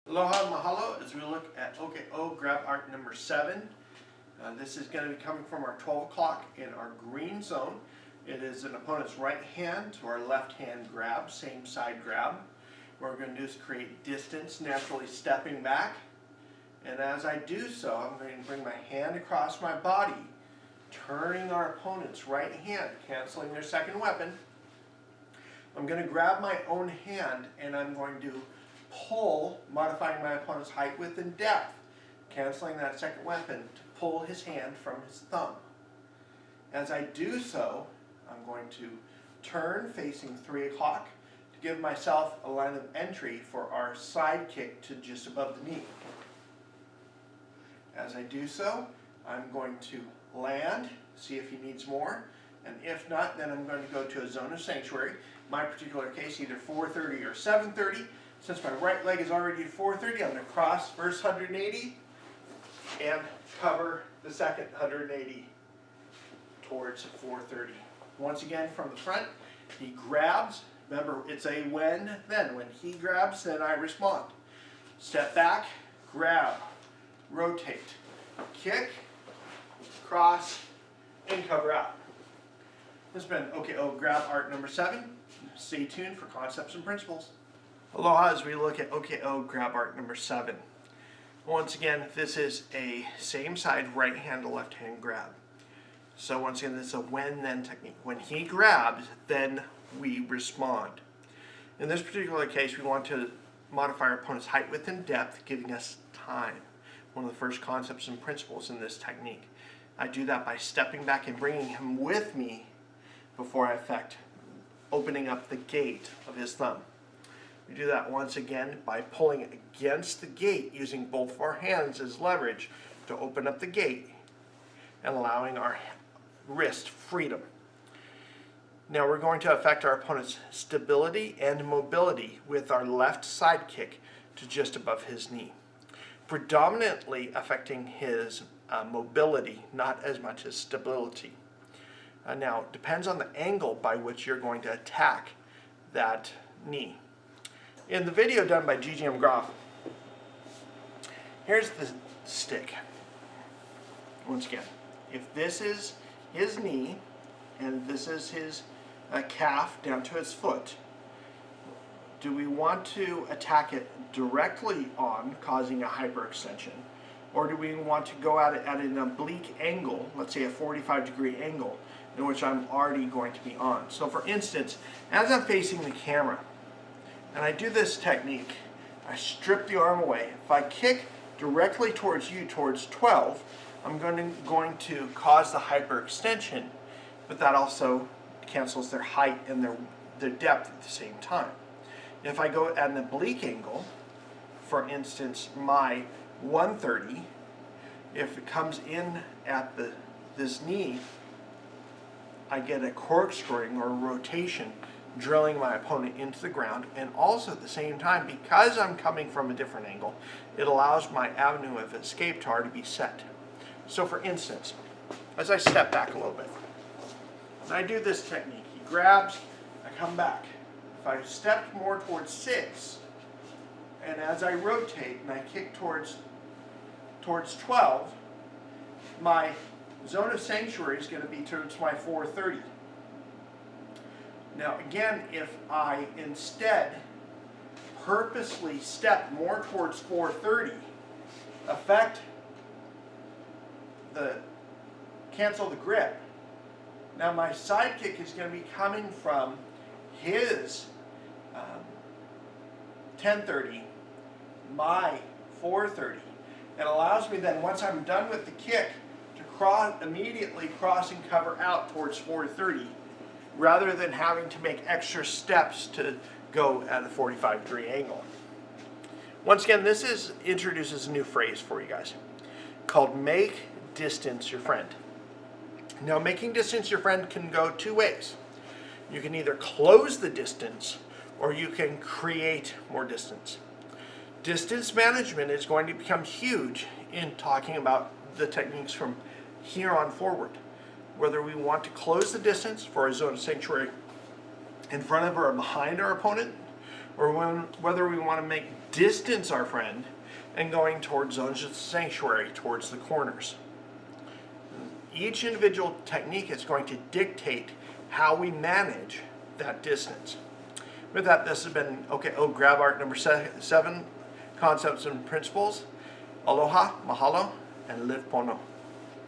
Aloha and mahalo as we look at OKO Grab Art number 7. This is going to be coming from our 12 o'clock in our green zone. It is an opponent's right hand to our left hand grab, same side grab. What we're going to do is create distance, naturally stepping back. And as I do so, I'm going to bring my hand across my body, turning our opponent's right hand, canceling their second weapon. I'm going to grab my own hand and I'm going to pull, modifying my opponent's height, width, and depth, canceling that second weapon to pull his hand from his thumb. As I do so, I'm going to turn facing 3 o'clock to give myself a line of entry for our side kick to just above the knee. As I do so, I'm going to land, see if he needs more, and if not, then I'm going to go to a zone of sanctuary. In my particular case, either 430 or 730. Since my right leg is already at 430, I'm going to cross first 180 and cover the second 180 towards 430. Once again, from the front, he grabs. Remember, it's a when, then. When he grabs, then I respond. Step back, grab, rotate, kick, cross, and cover out. This has been OKO Grab Art number 7. Stay tuned for concepts and principles. Aloha as we look at OKO Grab Art number 7. Once again, this is a same side right hand to left hand grab. So once again, this is a when-then technique. When he grabs, then we respond. In this particular case, we want to modify our opponent's height, width, and depth, giving us time. One of the first concepts and principles in this technique. I do that by stepping back and bringing him with me before I effect opening up the gate of his thumb. We do that once again by pulling against the gate using both of our hands as leverage to open up the gate and allowing our wrist freedom. Now we're going to affect our opponent's stability and mobility with our left side kick to just above his knee. Predominantly affecting his mobility, not as much as stability. Now, it depends on the angle by which you're going to attack that knee. In the video done by GGM Groff, here's the stick. Once again, if this is his knee and this is his calf down to his foot, do we want to attack it directly on, causing a hyperextension, or do we want to go at it at an oblique angle, let's say a 45-degree angle, in which I'm already going to be on? So for instance, as I'm facing the camera, and I do this technique, I strip the arm away. If I kick directly towards you, towards 12, I'm going to cause the hyperextension, but that also cancels their height and their depth at the same time. If I go at an oblique angle, for instance, my 130, if it comes in at this knee, I get a corkscrewing or rotation, drilling my opponent into the ground, and also at the same time, because I'm coming from a different angle, it allows my avenue of escape tar to be set. So for instance, as I step back a little bit, and I do this technique, he grabs, I come back. If I step more towards 6, and as I rotate and I kick towards 12, my zone of sanctuary is going to be towards my 430. Now again, if I instead purposely step more towards 430, cancel the grip. Now my side kick is going to be coming from his 1030, my 430. It allows me then, once I'm done with the kick, to immediately cross and cover out towards 430, rather than having to make extra steps to go at a 45-degree angle. Once again, this introduces a new phrase for you guys called make distance your friend. Now, making distance your friend can go two ways. You can either close the distance or you can create more distance. Distance management is going to become huge in talking about the techniques from here on forward. Whether we want to close the distance for a zone of sanctuary in front of or behind our opponent, or whether we want to make distance our friend and going towards zones of sanctuary, towards the corners. Each individual technique is going to dictate how we manage that distance. With that, this has been OKO Grab Art number 7, Concepts and Principles. Aloha, mahalo, and live pono.